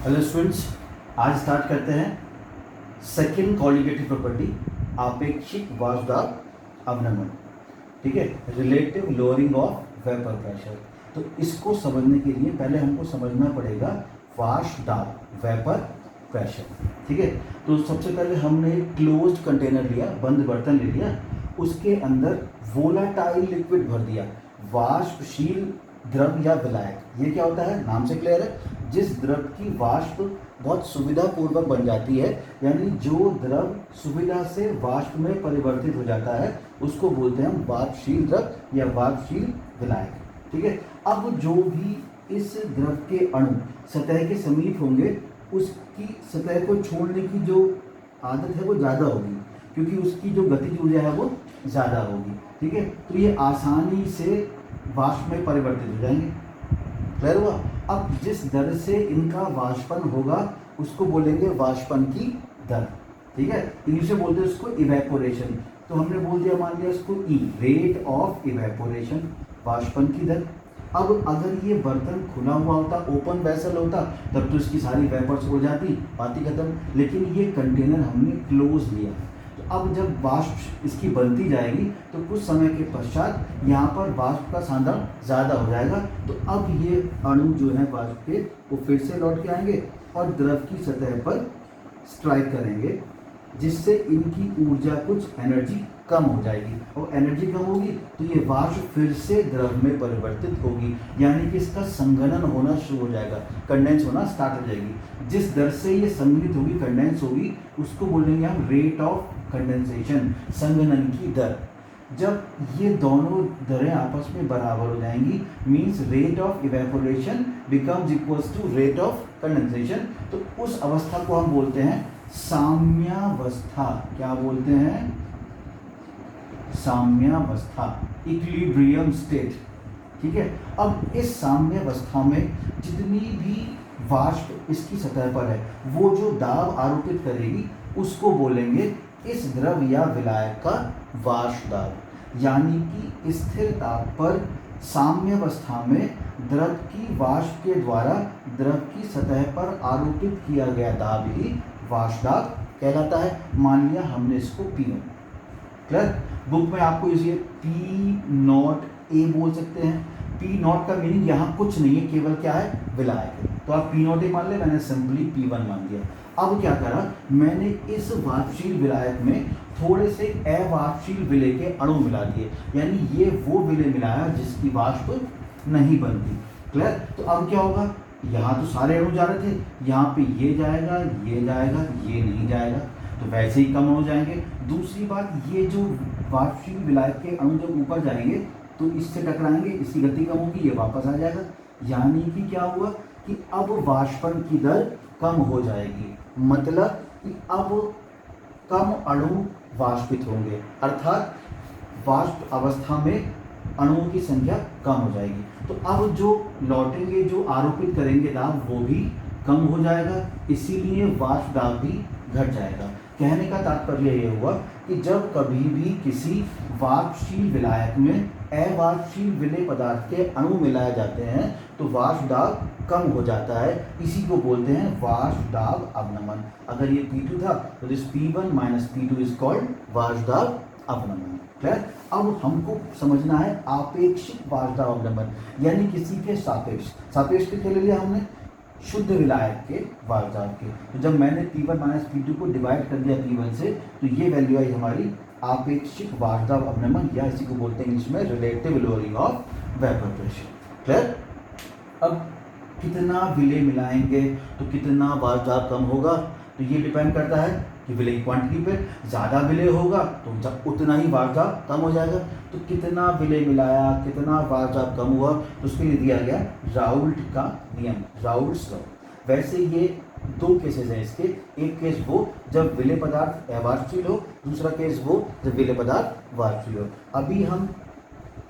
Hello students, आज start करते हैं सेकंड कॉलिगेटिव प्रॉपर्टी, आपेक्षिक वाष्पदाब अवनमन। ठीक है, relative lowering of vapour pressure. तो इसको समझने के लिए पहले हमको समझना पड़ेगा वाष्पदाब, वेपर प्रेशर। ठीक है, तो सबसे पहले हमने क्लोज्ड कंटेनर लिया, बंद बर्तन ले लिया, उसके अंदर वोलाटाइल लिक्विड भर दिया, वाष्पशील द्रव या विलायक। ये क्या होता है, नाम से क्लियर है, जिस द्रव की वाष्प बहुत सुविधापूर्वक बन जाती है, यानी जो द्रव सुविधा से वाष्प में परिवर्तित हो जाता है उसको बोलते हैं हम वाष्पशील द्रव या वाष्पशील विलायक। ठीक है, अब जो भी इस द्रव के अणु सतह के समीप होंगे उसकी सतह को छोड़ने की जो आदत है वो ज़्यादा होगी, क्योंकि उसकी जो गतिज ऊर्जा है वो ज़्यादा होगी। ठीक है, तो ये आसानी से वाष्प में परिवर्तित हो जाएंगे। क्लियर हुआ? अब जिस दर से इनका वाष्पन होगा उसको बोलेंगे वाष्पन की दर। ठीक है, इंग्लिश में बोलते हैं उसको इवेपोरेशन। तो हमने बोल दिया, मान लिया उसको ई, रेट ऑफ इवेपोरेशन, वाष्पन की दर। अब अगर ये बर्तन खुला हुआ होता, ओपन वेसल होता, तब तो इसकी सारी वेपर्स उड़ जाती, बात ही खत्म। लेकिन ये कंटेनर हमने क्लोज लिया, तो अब जब वाष्प इसकी बनती जाएगी तो कुछ समय के पश्चात यहाँ पर वाष्प का सांद्रण ज़्यादा हो जाएगा। तो अब ये अणु जो है वाष्प के वो फिर से लौट के आएंगे और द्रव की सतह पर स्ट्राइक करेंगे, जिससे इनकी ऊर्जा, कुछ एनर्जी कम हो जाएगी। और एनर्जी कम होगी तो ये वाष्प फिर से द्रव में परिवर्तित होगी, यानी कि इसका संघनन होना शुरू हो जाएगा, कंडेंस होना स्टार्ट हो जाएगी। जिस दर से ये संघनित होगी, कंडेंस होगी, उसको बोलेंगे हम रेट ऑफ कंडेंसेशन, संघनन की दर। जब ये दोनों दरें आपस में बराबर हो जाएंगी, means rate of evaporation becomes equals to rate of condensation, तो उस अवस्था को हम बोलते हैं साम्यावस्था। क्या बोलते हैं? साम्यावस्था, इक्विलिब्रियम स्टेट। ठीक है, अब इस साम्यावस्था में जितनी भी वाष्प इसकी सतह पर है वो जो दाब आरोपित करेगी उसको बोलेंगे इस द्रव या विलायक का वाष्प दाब, यानी कि स्थिर ताप पर साम्यावस्था में द्रव की वाष्प के द्वारा द्रव की सतह पर आरोपित किया गया दाब ही वाष्प दाब कहलाता है। मान लिया हमने इसको P0। क्लियर? बुक में आपको इसे P0A बोल सकते हैं। P0 का मीनिंग यहाँ कुछ नहीं है, केवल क्या है, विलायक है, तो आप P0A मान ले, मैंने सिंपली P1 मान दिया। अब क्या करा, मैंने इस वाष्पशील विलायक में थोड़े से अवाष्पशील विलय के अणु मिला दिए, यानी ये वो विलय मिलाया जिसकी वाष्प नहीं बनती। क्लियर? तो अब क्या होगा, यहाँ तो सारे अणु जा रहे थे, यहाँ पे ये जाएगा, ये जाएगा, ये नहीं जाएगा, तो वैसे ही कम हो जाएंगे। दूसरी बात, ये जो वाष्पशील विलायक के अणु जब ऊपर जाएंगे तो इससे टकराएंगे, इसकी गति कम होगी, ये वापस आ जाएगा, यानी कि क्या हुआ कि अब वाष्पन की दर कम हो जाएगी, मतलब कि अब कम अणु वाष्पित होंगे, अर्थात वाष्प अवस्था में अणुओं की संख्या कम हो जाएगी। तो अब जो लौटेंगे, जो आरोपित करेंगे दाब, वो भी कम हो जाएगा, इसीलिए वाष्प दाब भी घट जाएगा। कहने का तात्पर्य यह हुआ कि जब कभी भी किसी वाष्पशील विलायक में अवाष्पशील विलय पदार्थ के अणु मिलाए जाते हैं तो वाष्प दाब कम हो जाता है, इसी को बोलते हैं वाष्प दाब अवनमन। अगर ये P2 था तो this P1 minus P2 is called वाष्प दाब अवनमन। क्लियर? अब हमको समझना है आपेक्षिक वाष्प दाब अवनमन, यानी किसी के सापेक्ष। सापेक्ष के ले लिया हमने शुद्ध विलायक के वाष्प दाब के, तो जब मैंने P1 माइनस P2 को डिवाइड कर दिया P1 से, तो ये वैल्यू आई हमारी आपेक्षिक वाष्प दाब अवनमन, या इसी को बोलते हैं इंग्लिश में relative lowering of vapour pressure. Clear? अब कितना विलय मिलाएंगे तो कितना वाष्प दाब कम होगा, तो ये डिपेंड करता है कि विलय क्वांटिटी पे। ज़्यादा विलय होगा तो जब उतना ही वाष्प दाब कम हो जाएगा। तो कितना विलय मिलाया, कितना वाष्प दाब कम हुआ, तो उसके लिए दिया गया राउल्ट का नियम, राउल्ट्स लॉ। वैसे ये दो केसेस हैं इसके, एक केस वो जब विलय पदार्थ अवाष्पशील हो, दूसरा केस वो जब विलय पदार्थ वाष्पशील हो। अभी हम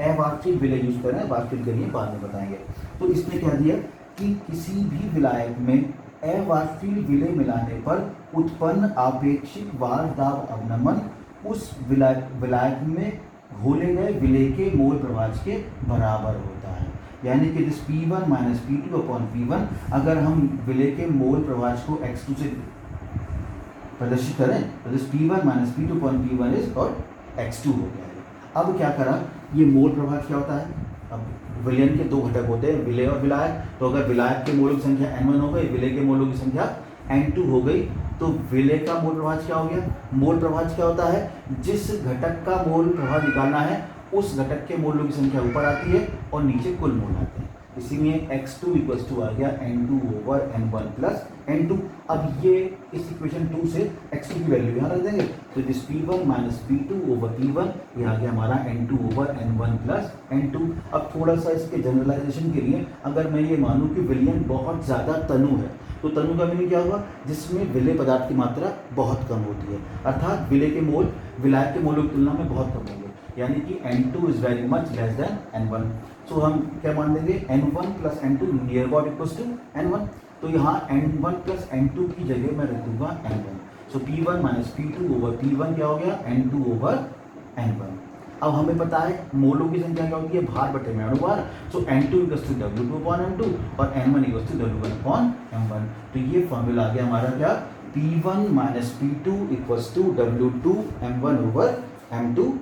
अवाष्पशील विलय यूज कर रहे हैं, वाष्पशील के लिए बाद में बताएंगे। तो इसने क्या दिया कि किसी भी विलायक में अवाष्पशील विलय मिलाने पर उत्पन्न आपेक्षिक वाष्प दाब अवनमन उस विलायक में घोले गए विलय के मोल प्रवाह के बराबर होता है। यानी कि this P1 minus P2 upon P1 अगर हम विलय के मोल प्रभाज को x2 से प्रदर्शित करें तो this P1 minus P2 upon P1 is और x2 हो गया है। अब क्या करा, ये मोल प्रभाज क्या होता है, अब विलयन के दो घटक होते हैं, विलय और विलायक। तो अगर विलायक के मोलों की संख्या n1 हो गई, विलय के मोलों की संख्या n2 हो गई, तो विलय का मोल प्रभाज क्या हो गया। मोल प्रभाज क्या होता है, जिस घटक का मोल प्रभाज निकालना है उस घटक के मोलों की संख्या ऊपर आती है और नीचे कुल मोल आते हैं। इसीलिए x2 इक्वल्स टू आ गया n2 over n1 plus n2। अब ये इस इक्वेशन 2 से x2 की वैल्यू यहाँ रख देंगे, तो this P1 minus P2 over P1 ये आ गया हमारा n2 over n1 plus n2। अब थोड़ा सा इसके जनरलाइजेशन के लिए अगर मैं ये मानूँ कि विलयन बहुत ज़्यादा तनु है, तो तनु का मीनिंग क्या होगा, जिसमें विलय पदार्थ की मात्रा बहुत कम होती है, अर्थात विलय के मोल विलायक के मोलों की तुलना में बहुत कम होंगे, यानी कि n2 is very much less than n1। So हम क्या मान देंगे, n1 plus n2 near about equals to n1। तो यहाँ n1 प्लस n2 की जगह मैं रख दूंगा n1। सो P1 minus P2 over P1 क्या हो गया, n2 ओवर n1। अब हमें पता है मोलों की संख्या क्या होती है, भार बटे में अणुभार। So n2 equals to W2 upon m2 और n1 equals to W1 upon m1। तो ये फॉर्मूला आ गया हमारा क्या, P1 minus P2 equals to W2 m1 over m2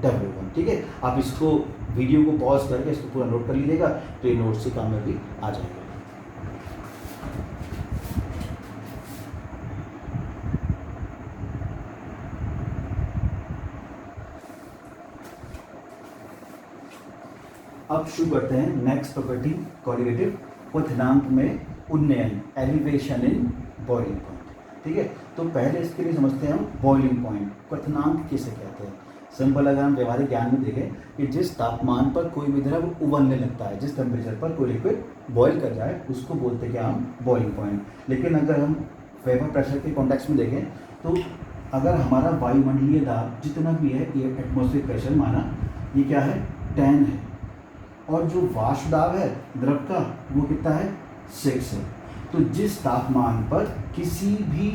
W1। ठीक है, आप इसको वीडियो को पॉज करके इसको पूरा नोट कर लीजिएगा, तो ये नोट से काम में भी आ जाएगा। अब शुरू करते हैं नेक्स्ट प्रॉपर्टी, कोऑर्डिनेटिव क्वथनांक में उन्नयन, एलिवेशन इन बॉइलिंग पॉइंट। ठीक है, तो पहले इसके लिए समझते हैं हम बॉइलिंग पॉइंट, क्वथनांक किसे कहते हैं। सिंपल अगर हम व्यवहारिक ज्ञान में देखें कि जिस तापमान पर कोई भी द्रव उबलने लगता है, जिस टेम्परेचर पर कोई लिक्विड बॉयल कर जाए, उसको बोलते क्या हम, बॉइलिंग पॉइंट। लेकिन अगर हम वेपर प्रेशर के कॉन्टेक्स्ट में देखें तो अगर हमारा वायुमंडलीय दाब जितना भी है, ये एटमॉस्फेरिक प्रेशर माना, ये क्या है, 10 है, और जो वाष्प दाब है द्रव का वो कितना है, 6 है। तो जिस तापमान पर किसी भी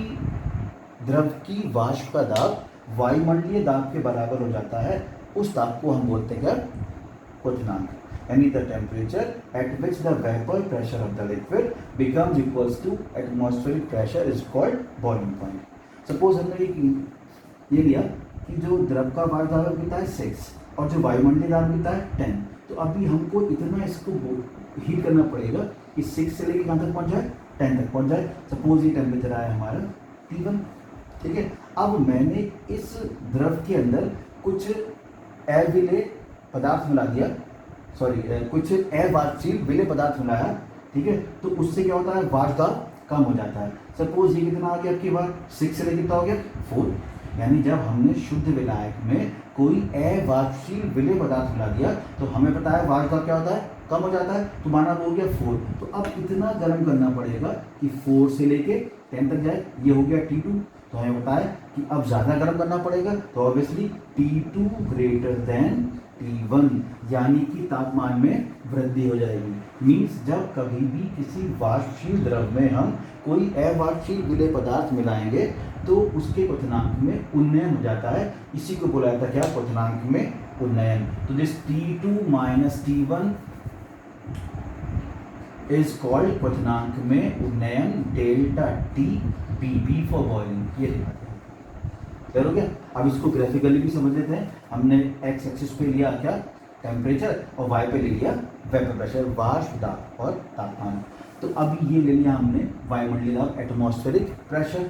द्रव की वाष्प का दाब वायुमंडलीय दाब के बराबर हो जाता है, उस ताप को हम बोलते हैं क्या, क्वथनांक। यानी the temperature at which the vapour pressure of the liquid becomes equals to atmospheric pressure is called boiling point. Suppose हमने ये लिया कि जो द्रव का वाष्प दाब कितना है 6 और जो वायुमंडलीय दाब कितना है 10। तो अभी हमको इतना इसको हीट करना पड़ेगा कि 6 से लेकर कहाँ तक पहुँच जाए, 10 तक पहुँच जाए। सपोज ये टेम्परेचर आया हमारा T1। ठीक है, अब मैंने इस द्रव के अंदर कुछ अविलेय पदार्थ मिला दिया, कुछ अवाष्पशील विलेय पदार्थ मिलाया। ठीक है, तो उससे क्या होता है, वाष्प दाब कम हो जाता है। सपोज ये कितना आ गया आपकी बार, 6 से लेकर कितना हो गया, 4। यानी जब हमने शुद्ध विलायक में कोई अवाष्पशील विलेय पदार्थ मिला दिया तो हमें पता है वाष्प दाब क्या होता है, कम हो जाता है। तो माना वो हो गया 4। तो अब इतना गर्म करना पड़ेगा कि 4 से लेके 10 तक जाए, ये हो गया T2। तो हमें बताया कि अब ज़्यादा गर्म करना पड़ेगा, तो obviously T2 greater than T1, यानी कि तापमान में वृद्धि हो जाएगी। मीन्स जब कभी भी किसी वाष्पशील द्रव में हम कोई अवाष्पशील विलेय पदार्थ मिलाएंगे तो उसके क्वथनांक में उन्नयन हो जाता है। इसी को बोला जाता है क्या, क्वथनांक में उन्नयन। तो this T2 minus T1 is called क्वथनांक में उन्नयन, delta T B for boiling. ये लिखा है, हो गया। अब इसको ग्राफिकली भी समझ लेते हैं। हमने एक्स एक्सिस पे लिया क्या, टेम्परेचर, और वाई पे ले लिया वेपर प्रेशर, वाष्प दाब और तापमान। तो अभी ये ले लिया हमने वायुमंडलीय दाब, एटमॉस्फेरिक प्रेशर।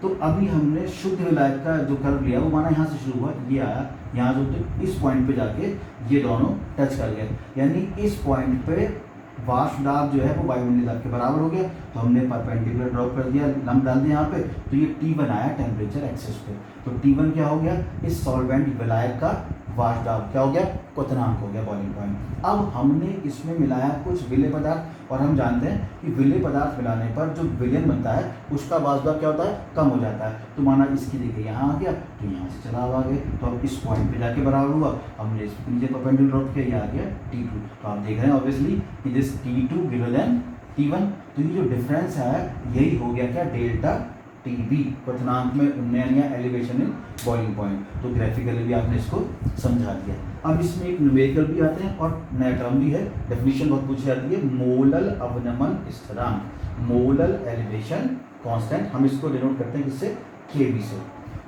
तो अभी हमने शुद्ध विलायक का जो कर्व लिया वो माना यहाँ से शुरू हुआ, ये आया यहाँ जो, तो इस पॉइंट पे जाके ये दोनों टच कर गए, यानी इस पॉइंट पे वाष्प दाब जो है वो वायुमंडलीय दाब के बराबर हो गया। तो हमने परपेंडिकुलर ड्रॉप कर दिया, लंब डाल दिया यहाँ पे, तो ये T1 आया टेम्परेचर एक्सिस पे। तो T1 क्या हो गया, इस सॉल्वेंट विलायक का वाष्प दाब क्या हो गया, क्वथनांक हो गया, बॉइलिंग पॉइंट। अब हमने इसमें मिलाया कुछ विलेय पदार्थ, और हम जानते हैं कि विलेय पदार्थ मिलाने पर जो विलयन बनता है उसका वाष्प दाब क्या होता है, कम हो जाता है। तो माना इसकी देखिए यहाँ आ गया, तो यहाँ से चला आगे, तो अब इस पॉइंट पे जाके बराबर हुआ, हमने इस नीचे परपेंडिकुलर ड्रॉप किया, ये आ गया T2। तो आप देख रहे हैं ऑब्वियसली कि this T2 greater than T1। तो ये जो डिफरेंस है यही हो गया क्या, डेल्टा TB, क्वथनांक में उन्नयन या एलिवेशन इन बॉइलिंग पॉइंट। तो ग्राफिकली भी आपने इसको समझा दिया। अब इसमें एक न्यूमेरिकल भी आते हैं और नया टर्म भी है, डेफिनेशन बहुत पूछी जाती है, मोलल अवनमन स्थिरांक, मोलल एलिवेशन कांस्टेंट, हम इसको डिनोट करते हैं किससे, केबी से।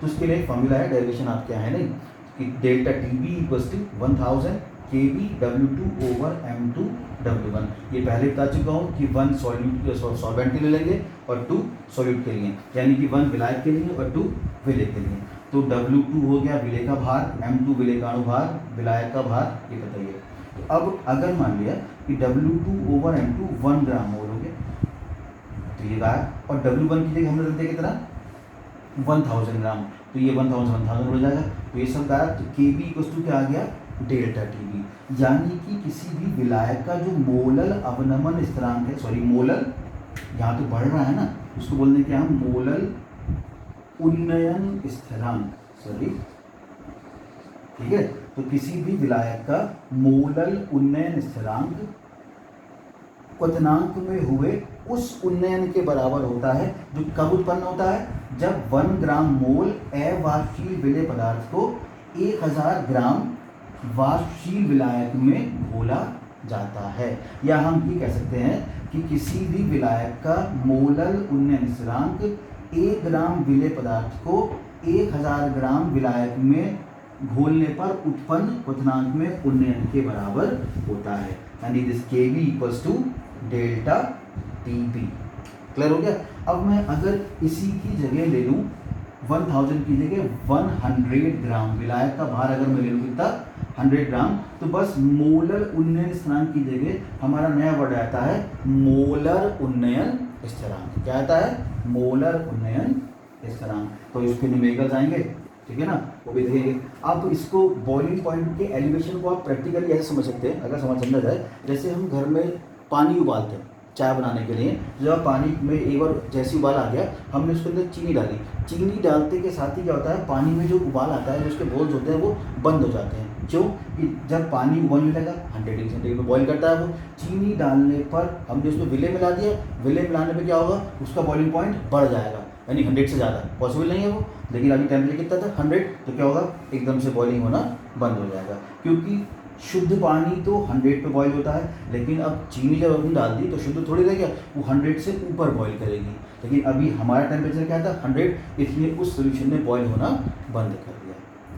तो इसके लिए फॉर्मूला है, डेरिवेशन आपके यहाँ है नहीं, कि delta T B equals to 1000 K B W2 over M2 W1। ये पहले बता चुका हूँ कि 1 सॉल्वेंट के लिए लेंगे और 2 सॉल्यूट के लिए, यानी कि 1 विलायक के लिए और 2 विलेय के लिए। तो W2 हो गया विलेय का भार, M2 विलेय का अनुभार, विलायक का भार, ये बताइए। तो अब अगर मान लिया कि W2 ओवर M2 1 ग्राम मोल हो गया, तो ये गाय, और W1 की जगह हमने रख दिया कितना 1000 ग्राम, तो ये 1000 हो जाएगा, तो ये सब गायब। तो के बी इक्वल टू क्या आ गया, डेल्टा टी बी, यानी कि किसी भी विलायक का जो मोलल अवनमन स्थिरांक है, सॉरी मोलल यहाँ तो बढ़ रहा है ना, उसको बोलने क्या हम, मोलल उन्नयन स्थिरांक, सॉरी ठीक है। तो किसी भी विलायक का मोलल उन्नयन स्थिरांक क्वथनांक में हुए उस उन्नयन के बराबर होता है, जो कब उत्पन्न होता है, जब 1 ग्राम मोल अवाष्पशील विलेय पदार्थ को 1000 ग्राम वाष्पशील विलायक में घोला जाता है। या हम ये कह सकते हैं कि किसी भी विलायक का मोलल उन्नयन स्थिरांक 1 ग्राम विलेय पदार्थ को 1000 ग्राम विलायक में घोलने पर उत्पन्न क्वथनांक में उन्नयन के बराबर होता है, यानी this K B equals to delta T B. Clear हो गया। अब मैं अगर इसी की जगह ले लूँ 1000 की जगह 100 ग्राम विलायक का भार, अगर मैं ले लूँ कितना 100 ग्राम, तो बस मोलर उन्नयन स्थिरांक की जगह हमारा नया वर्ड आता है मोलर उन्नयन स्थिरांक। क्या आता है, मोलर उन्नयन स्थिरांक। तो इसके न्यूमेरिकल्स आएंगे, ठीक है ना, वो भी देखेंगे। आप इसको बॉइलिंग पॉइंट के एलिवेशन को आप प्रैक्टिकली ऐसे समझ सकते हैं, अगर समझा जाए, जैसे हम घर में पानी उबालते हैं चाय बनाने के लिए, जब पानी में एक बार जैसी उबाल आ गया, हमने उसके अंदर चीनी डाली, चीनी डालते के साथ ही क्या होता है, पानी में जो उबाल आता है, जो उसके बोल्स होते हैं वो बंद हो जाते हैं। क्यों कि जब पानी उबलने लगा 100 डिग्री सेंटीग्रेड में बॉईल करता है वो, चीनी डालने पर हमने उसमें विलेय मिला दिया, विलेय मिलाने पर क्या होगा, उसका बॉइलिंग पॉइंट बढ़ जाएगा, यानी 100 से ज़्यादा पॉसिबल नहीं है वो, लेकिन अभी टेम्परेचर कितना था 100, तो क्या होगा, एकदम से बॉइलिंग होना बंद हो जाएगा। क्योंकि शुद्ध पानी तो 100 पे बॉईल होता है, लेकिन अब चीनी जब हमने डाल दी तो शुद्ध थोड़ी रह गया, वो 100 से ऊपर बॉईल करेगी, लेकिन अभी हमारा टेम्परेचर क्या था 100, इसलिए उस सोल्यूशन ने बॉईल होना बंद कर दिया।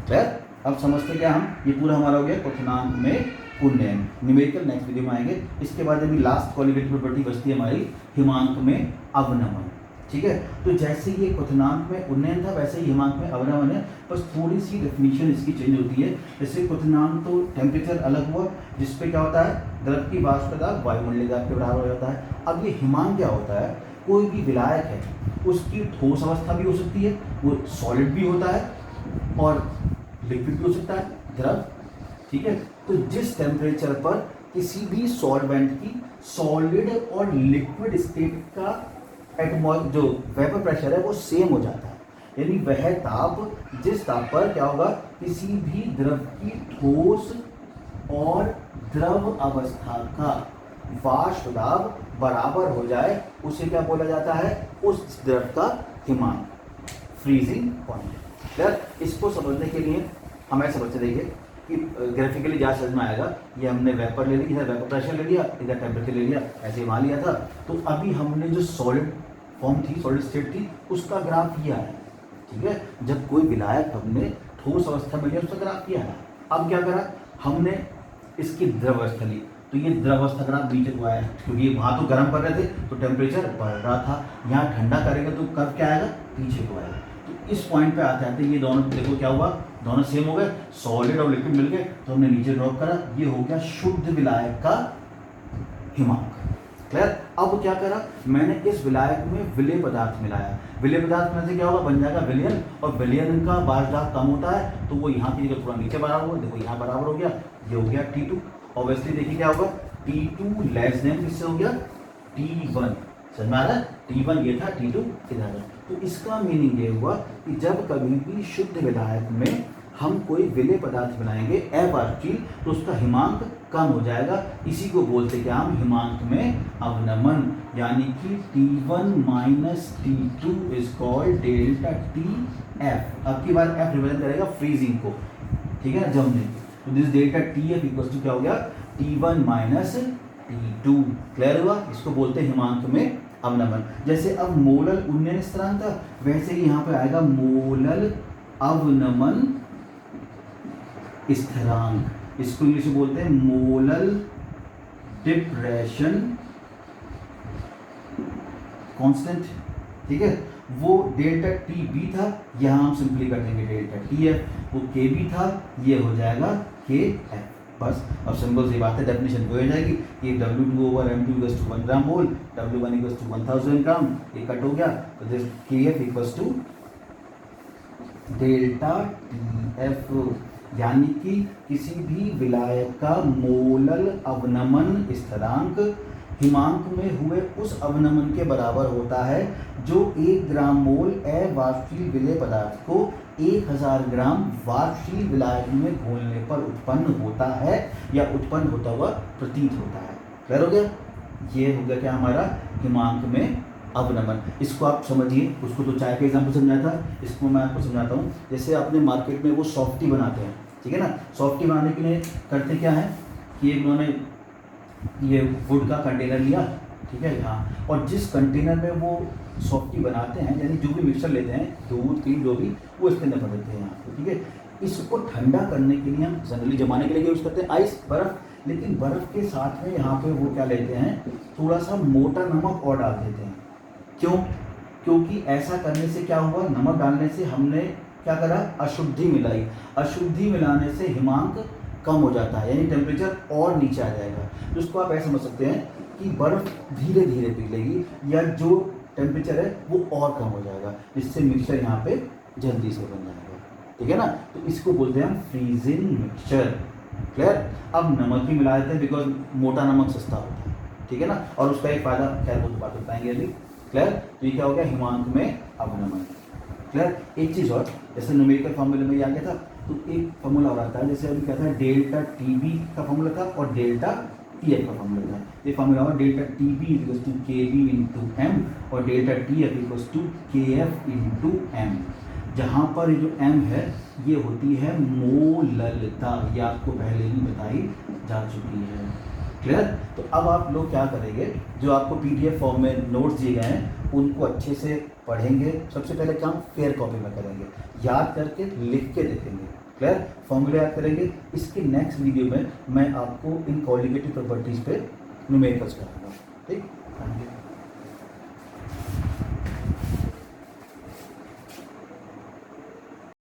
क्लियर। अब समझते क्या हम, ये पूरा हमारा हो गया क्वथनांक में उन्नयन। न्यूमेरिकल नेक्स्ट वीडियो में आएंगे। इसके बाद अभी लास्ट क्वालिटेटिव प्रॉपर्टी बचती है हमारी हिमांक में अवनमन। ठीक है, तो जैसे ये क्वथनांक में उन्नयन था वैसे ही हिमांक में अवनमन है, बस थोड़ी सी डेफिनेशन इसकी चेंज होती है। जैसे क्वथनांक तो टेम्परेचर अलग हुआ, जिसपे क्या होता है, द्रव की वाष्प दाब वायुमंडलीय दाब के बराबर हो जाता है। अब ये हिमांक क्या होता है, कोई भी विलायक है उसकी ठोस अवस्था भी हो सकती है, वो सॉलिड भी होता है और लिक्विड भी हो सकता है, द्रव। ठीक है, तो जिस टेम्परेचर पर किसी भी सॉल्वेंट की सॉलिड और लिक्विड स्टेट का जो वेपर प्रेशर है वो सेम हो जाता है, यानी वह ताप, जिस ताप पर क्या होगा, किसी भी द्रव की ठोस और द्रव अवस्था का वाष्प दाब बराबर हो जाए, उसे क्या बोला जाता है, उस द्रव का हिमांक, फ्रीजिंग पॉइंट। यार इसको समझने के लिए हम ऐसे बच्चे देखिए कि ग्राफिकली ज़्यादा समझ में आएगा। ये हमने वेपर ले ली, इधर वेपर प्रेशर ले लिया, इधर टेम्परेचर ले लिया, ऐसे वहाँ लिया था। तो अभी हमने जो सॉलिड फॉर्म थी, सॉलिड स्टेट थी, उसका ग्राफ किया है। ठीक है, जब कोई विलायक हमने ठोस अवस्था में लिया उसका ग्राफ किया है। अब क्या करा हमने, इसकी द्रव अवस्था ली, तो ये द्रव अवस्था ग्राफ नीचे को आया, क्योंकि वहाँ तो गर्म कर रहे थे तो टेम्परेचर बढ़ रहा था, यहाँ ठंडा करेगा तो कर्व क्या आएगा, पीछे को आएगा। तो इस पॉइंट पे आते आते ये दोनों देखो क्या हुआ, दोनों सेम हो गए, सॉलिड और लिक्विड मिल गए, तो हमने नीचे ड्रॉप करा, ये हो गया शुद्ध विलायक का हिमांक। क्लियर। अब क्या करा मैंने, इस विलायक में विलेय पदार्थ मिलाया, विलेय पदार्थ में से क्या होगा, बन जाएगा विलयन, और विलयन का वाष्प दाब कम होता है, तो वो यहाँ की जगह थोड़ा नीचे बराबर हुआ, देखो यहाँ बराबर हो गया, ये हो गया T2। ऑब्वियसली देखिए क्या होगा, T2 लेस देन किससे हो गया, T1। समझ में आ रहा है, T1 ये था, T2 इधर। तो इसका मीनिंग ये हुआ कि जब कभी भी शुद्ध विलायक में हम कोई विलेय पदार्थ बनाएंगे अवाष्पशील, तो उसका हिमांक कम हो जाएगा, इसी को बोलते क्या हम, हिमांक में अवनमन, यानी कि T1 minus T2 is called delta TF। अब की बार F रिप्रेजेंट करेगा फ्रीजिंग को, ठीक है, जमने। तो this delta T F equal to क्या हो गया, T1 माइनस T2। क्लियर हुआ? इसको बोलते हैं हिमांक में अवनमन। जैसे अब मोलल उन्नयन स्थिरांक था, वैसे ही यहाँ पे आएगा मोलल अवनमन स्थिरांक। इसको इंग्लिश में बोलते हैं मोलल डिप्रेशन कांस्टेंट। ठीक है, वो डेल्टा टी बी था, यहाँ हम सिंपली कर देंगे डेल्टा टी एफ, वो के बी था, ये हो जाएगा के एफ। बस अब सिंपल सी बात है, डेफिनेशन हो जाएगी कि W2/M2 1 ग्राम मोल, W1 1000 ग्राम, ये कट हो गया, तो this K F equals to delta T F. यानी कि किसी भी विलायक का मोलल अवनमन स्थिरांक हिमांक में हुए उस अवनमन के बराबर होता है जो 1 ग्राम मोल अवाष्पशील विलेय पदार्थ को 1000 ग्राम वाष्पशील विलायक में घोलने पर उत्पन्न होता है या उत्पन्न होता हुआ प्रतीत होता है। क्लियर हो गया? ये हो गया क्या हमारा हिमांक में अवनमन। इसको आप समझिए, उसको तो चाय का एग्जाम्पल समझाया था, इसको मैं आपको समझाता हूँ। जैसे आपने मार्केट में वो सॉफ्टी बनाते हैं, ठीक है ना, सॉफ्टी बनाने के लिए करते क्या है कि उन्होंने ये वुड का कंटेनर लिया, ठीक है, हाँ, और जिस कंटेनर में वो सॉफ्टी बनाते हैं, यानी जो भी मिक्सचर लेते हैं, दूध क्रीम जो भी, वो इसके अंदर भर देते हैं यहाँ पे, ठीक है। इसको ठंडा करने के लिए हम जनरली जमाने के लिए यूज़ करते हैं आइस, बर्फ़, लेकिन बर्फ़ के साथ में यहाँ पे वो क्या लेते हैं, थोड़ा सा मोटा नमक और डाल देते हैं। क्यों? क्योंकि ऐसा करने से क्या हुआ, नमक डालने से हमने क्या करा, अशुद्धि मिलाई। अशुद्धि मिलाने से हिमांक कम हो जाता है, यानी टेम्परेचर और नीचे आ जाएगा। तो उसको आप ऐसे समझ सकते हैं कि बर्फ़ धीरे धीरे पिघलेगी या जो टेम्परेचर है वो और कम हो जाएगा, जिससे मिक्सचर यहाँ पे जल्दी से बन जाएगा, ठीक है ना। तो इसको बोलते हैं हम फ्रीजिंग मिक्सचर। क्लियर? अब नमक ही मिला देते हैं बिकॉज मोटा नमक सस्ता होता है, ठीक है ना, और उसका एक फ़ायदा खैर वो तो बात बताएंगे अभी। क्लियर? तो ये क्या हो गया, हिमांक में अवनमन। क्लियर? एक चीज़ और, जैसे न्यूमेरिकल फॉर्मूले में आ गया था, तो एक फॉर्मूला और आता है, जैसे अभी क्या था, डेल्टा टी बी का फॉर्मूला था और डेल्टा टी एफ का फॉर्मूला था। ये फॉर्मूला हुआ delta T B equals to K B into M और delta T F equals to K F into M. जहाँ पर जो एम है ये होती है मोललता, ये आपको पहले ही बताई जा चुकी है। क्लियर? तो अब आप लोग क्या करेंगे, जो आपको पीडीएफ फॉर्म में नोट्स दिए गए हैं उनको अच्छे से पढ़ेंगे। सबसे पहले काम फेयर कॉपी में करेंगे, याद करके लिख के देखेंगे। क्लियर? फॉर्मूला याद करेंगे। इसके नेक्स्ट वीडियो में मैं आपको इन कॉलिगेटिव प्रॉपर्टीज़ पे न्यूमेरिकल्स कराऊंगा। ठीक, थैंक यू।